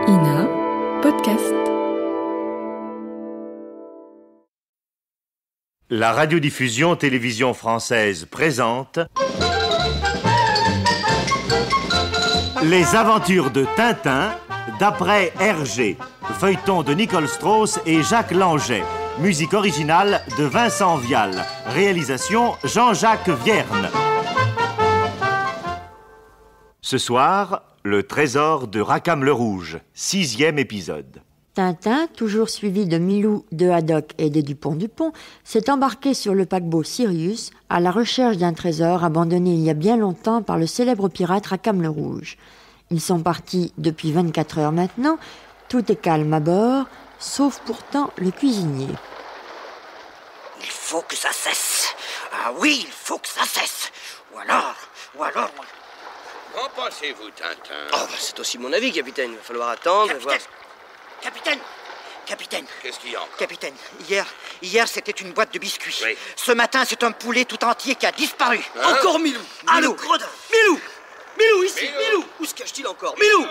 INA Podcast. La radiodiffusion télévision française présente Les aventures de Tintin d'après Hergé, feuilleton de Nicole Strauss et Jacques Langeais, musique originale de Vincent Vial, réalisation Jean-Jacques Vierne. Ce soir, le trésor de Rackham le Rouge, 6e épisode. Tintin, toujours suivi de Milou, de Haddock et des Dupont-Dupont, s'est embarqué sur le paquebot Sirius à la recherche d'un trésor abandonné il y a bien longtemps par le célèbre pirate Rackham le Rouge. Ils sont partis depuis 24 heures maintenant, tout est calme à bord, sauf pourtant le cuisinier. Il faut que ça cesse. Ah oui, il faut que ça cesse. Ou alors... Qu'en pensez-vous, Tintin? Oh, bah, c'est aussi mon avis, capitaine. Il va falloir attendre et voir... Capitaine. Qu'est-ce qu'il y a encore? Capitaine, hier c'était une boîte de biscuits. Oui. Ce matin, c'est un poulet tout entier qui a disparu. Hein? Encore Milou. Ah, Milou, le gredin. Milou, ici, Milou. Milou. Où se cache-t-il encore? Milou.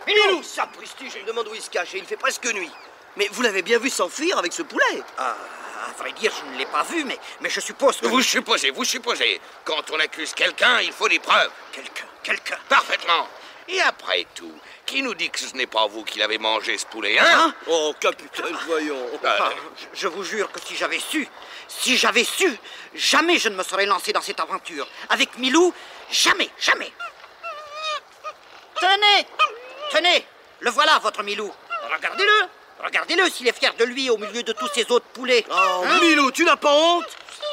Milou, sapristi, je me demande où il se cache et il fait presque nuit. Mais vous l'avez bien vu s'enfuir avec ce poulet? Ah, à vrai dire, je ne l'ai pas vu, mais je suppose que... Vous supposez. Quand on accuse quelqu'un, il faut des preuves. Quelqu'un. Parfaitement. Et après tout, qui nous dit que ce n'est pas vous qui l'avez mangé, ce poulet, hein? Oh, capitaine, voyons. Ah, je vous jure que si j'avais su, jamais je ne me serais lancé dans cette aventure. Avec Milou, jamais. Tenez, le voilà, votre Milou. Regardez-le s'il est fier de lui au milieu de tous ces autres poulets. Oh, Hein? Milou, tu n'as pas honte?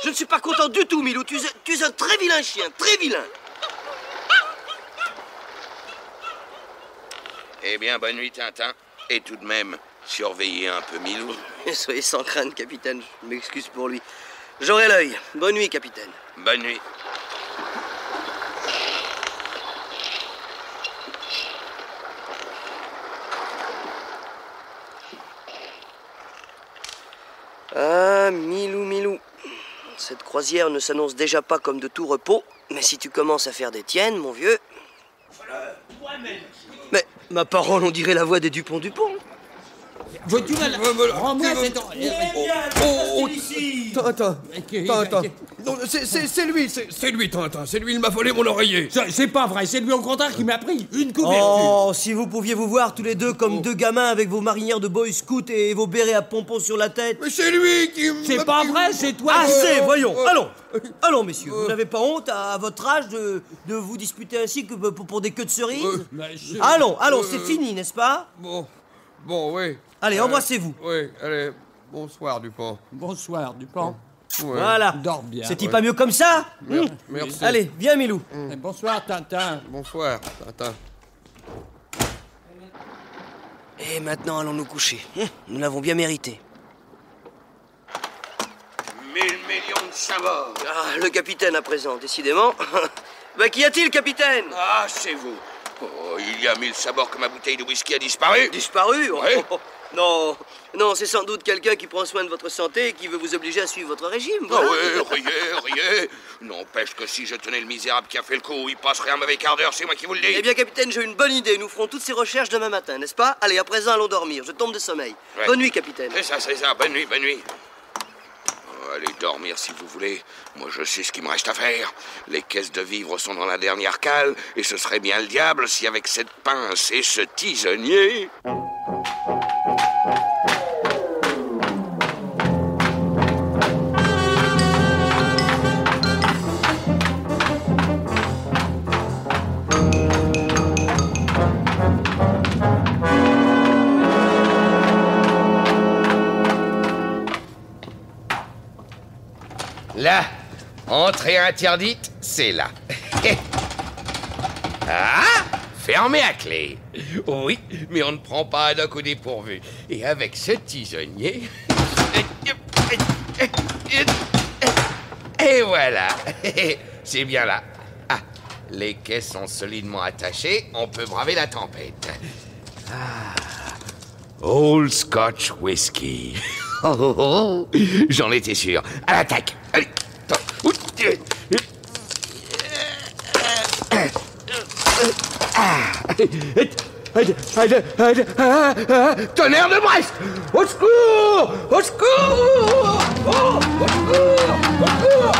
Je ne suis pas content du tout, Milou. Tu es un très vilain chien, très vilain. Eh bien, bonne nuit, Tintin. Et tout de même, surveillez un peu Milou. Soyez sans crainte, capitaine. Je m'excuse pour lui. J'aurai l'œil. Bonne nuit, capitaine. Bonne nuit. Ah, Milou. Cette croisière ne s'annonce déjà pas comme de tout repos, mais si tu commences à faire des tiennes, mon vieux... Mais, ma parole, on dirait la voix des Dupont-Dupont. Veux-tu rends-moi cette... Tintin. Non, c'est lui, Tintin. C'est lui, il m'a volé mon oreiller. C'est pas vrai, c'est lui au contraire qui m'a pris une couverture. Oh, si vous pouviez vous voir tous les deux comme deux gamins avec vos marinières de boy scout et vos bérets à pompons sur la tête. Mais c'est lui qui... C'est pas vrai, c'est toi. Assez, voyons. Allons, messieurs. Vous n'avez pas honte, à votre âge, de vous disputer ainsi que pour des queues de cerises? Allons, c'est fini, n'est-ce pas? Bon, oui. Allez, embrassez-vous. Oui, allez. Bonsoir, Dupont. Bonsoir, Dupont. Ouais. Voilà. Dors bien. C'est-il pas mieux comme ça? Merci. Allez, viens, Milou. Et bonsoir, Tintin. Bonsoir, Tintin. Et maintenant, allons nous coucher. Nous l'avons bien mérité. 1000 millions de sabords. Ah, le capitaine à présent, décidément. Qu'y a-t-il, capitaine? Ah, c'est vous. Oh, il y a 1000 sabords que ma bouteille de whisky a disparu. Disparu? Ouais. Non, c'est sans doute quelqu'un qui prend soin de votre santé et qui veut vous obliger à suivre votre régime. Ah Voilà. oui, riez. N'empêche que si je tenais le misérable qui a fait le coup, il passerait un mauvais quart d'heure, c'est moi qui vous le dis. Eh bien, capitaine, j'ai une bonne idée. Nous ferons toutes ces recherches demain matin, n'est-ce pas? Allez, à présent, allons dormir. Je tombe de sommeil. Ouais. Bonne nuit, capitaine. C'est ça. Bonne nuit. Oh, allez dormir si vous voulez. Moi, je sais ce qu'il me reste à faire. Les caisses de vivres sont dans la dernière cale, et ce serait bien le diable si avec cette pince et ce tisonnier... Là, entrée interdite, c'est là. Ah, fermé à clé. Oui, mais on ne prend pas Haddock au dépourvu. Et avec ce tisonnier... Et voilà. C'est bien là. Ah, les caisses sont solidement attachées, on peut braver la tempête. Ah, Old Scotch Whisky. J'en étais sûr. À l'attaque. Allez. Tonnerre de Brest! Au secours! Au secours! Oh, au secours! Au secours!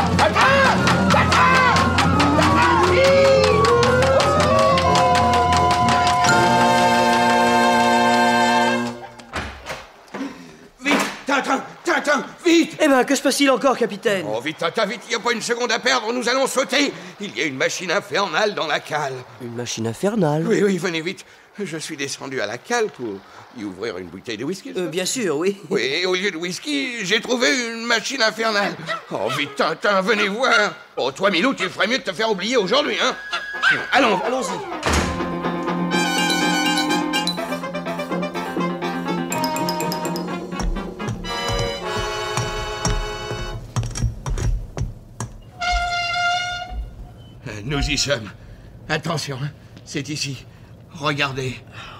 Tintin, vite! Eh ben, que se passe-t-il encore, capitaine? Oh, vite, Tintin, vite, il n'y a pas une seconde à perdre, nous allons sauter! Il y a une machine infernale dans la cale. Une machine infernale? Oui, venez vite. Je suis descendu à la cale pour y ouvrir une bouteille de whisky. Bien sûr, oui. Oui, et au lieu de whisky, j'ai trouvé une machine infernale. Oh, vite, Tintin, venez voir. Oh, toi, Milou, tu ferais mieux de te faire oublier aujourd'hui, hein? Allons-y. Nous y sommes. Attention, hein, c'est ici. Regardez.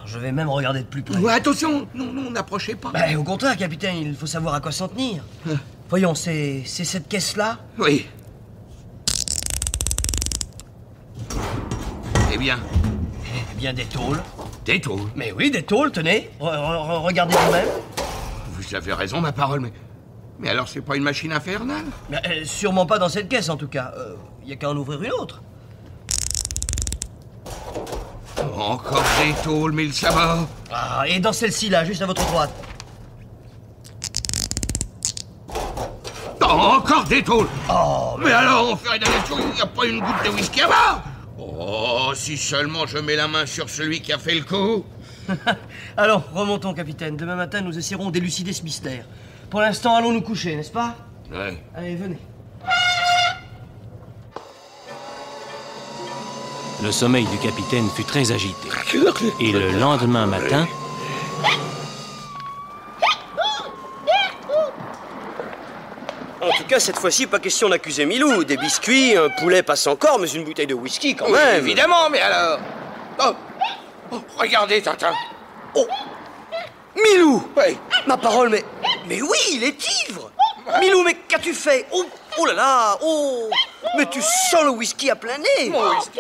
Je vais même regarder de plus près. Ouais, attention, non, n'approchez pas. Au contraire, capitaine, il faut savoir à quoi s'en tenir. Voyons, c'est cette caisse-là? Oui. Eh bien, des tôles. des tôles. Mais oui, des tôles, tenez. Regardez vous-même. Vous avez raison, ma parole, mais alors c'est pas une machine infernale? Sûrement pas dans cette caisse, en tout cas. Il y a qu'à en ouvrir une autre. Encore des tôles, mille sabords. Ah, et dans celle-ci, là, juste à votre droite. Encore des tôles. Oh, mais alors, on ferait d'aller il n'y a pas une goutte de whisky à boire? Oh, si seulement je mets la main sur celui qui a fait le coup. Allons, remontons, capitaine. Demain matin, nous essaierons d'élucider ce mystère. Pour l'instant, allons nous coucher, n'est-ce pas? Ouais. Allez, venez. Le sommeil du capitaine fut très agité. Et le lendemain matin... En tout cas, cette fois-ci, pas question d'accuser Milou. Des biscuits, un poulet passe encore, mais une bouteille de whisky, quand même. Évidemment, mais alors... Oh, regardez, Tintin. Oh, Milou! Oui. Ma parole, mais oui, il est ivre! Milou, mais qu'as-tu fait? Oh là là! Oh! Mais tu sens le whisky à plein nez! Mon whisky.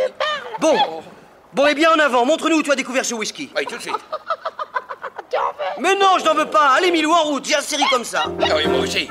Bon, eh bien, en avant, montre-nous où tu as découvert ce whisky. Oui, tout de suite. Mais non, je n'en veux pas! Allez, Milou, en route, j'ai la série comme ça! Ah oui, moi aussi.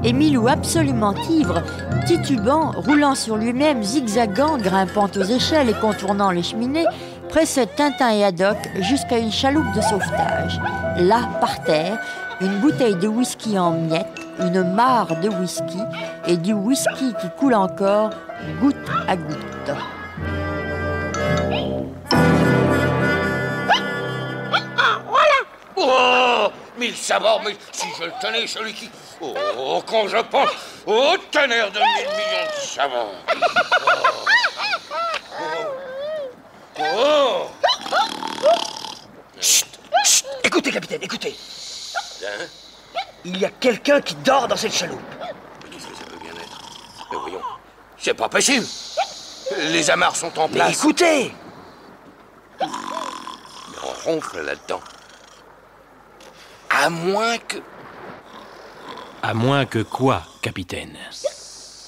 Et Milou, absolument ivre, titubant, roulant sur lui-même, zigzagant, grimpant aux échelles et contournant les cheminées, précède Tintin et Haddock jusqu'à une chaloupe de sauvetage. Là, par terre, une bouteille de whisky en miettes, une mare de whisky et du whisky qui coule encore, goutte à goutte. Oh, mille sabords, mais si je le tenais, celui qui... Oh, quand je pense au tonnerre de 1 000 millions de sabords. Oh. Chut! Écoutez, capitaine, écoutez. Il y a quelqu'un qui dort dans cette chaloupe. Mais qu'est-ce que ça peut bien être? Mais voyons, c'est pas possible. Les amarres sont en place. Mais écoutez! Mais on ronfle là-dedans. À moins que... À moins que quoi, capitaine?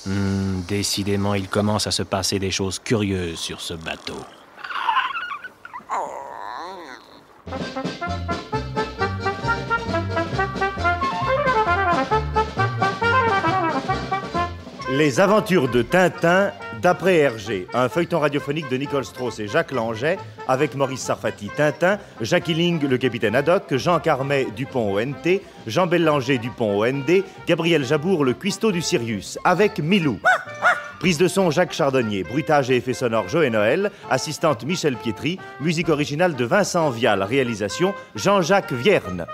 Décidément, il commence à se passer des choses curieuses sur ce bateau. Les aventures de Tintin, d'après Hergé, un feuilleton radiophonique de Nicole Strauss et Jacques Langeais, avec Maurice Sarfati Tintin, Jacques Illing le capitaine Haddock, Jean Carmet Dupont ONT, Jean Bellanger Dupont OND, Gabriel Jabour le cuistot du Sirius, avec Milou. Prise de son Jacques Chardonnier, bruitage et effets sonores Joël Noël, assistante Michel Pietri, musique originale de Vincent Vial, réalisation Jean-Jacques Vierne.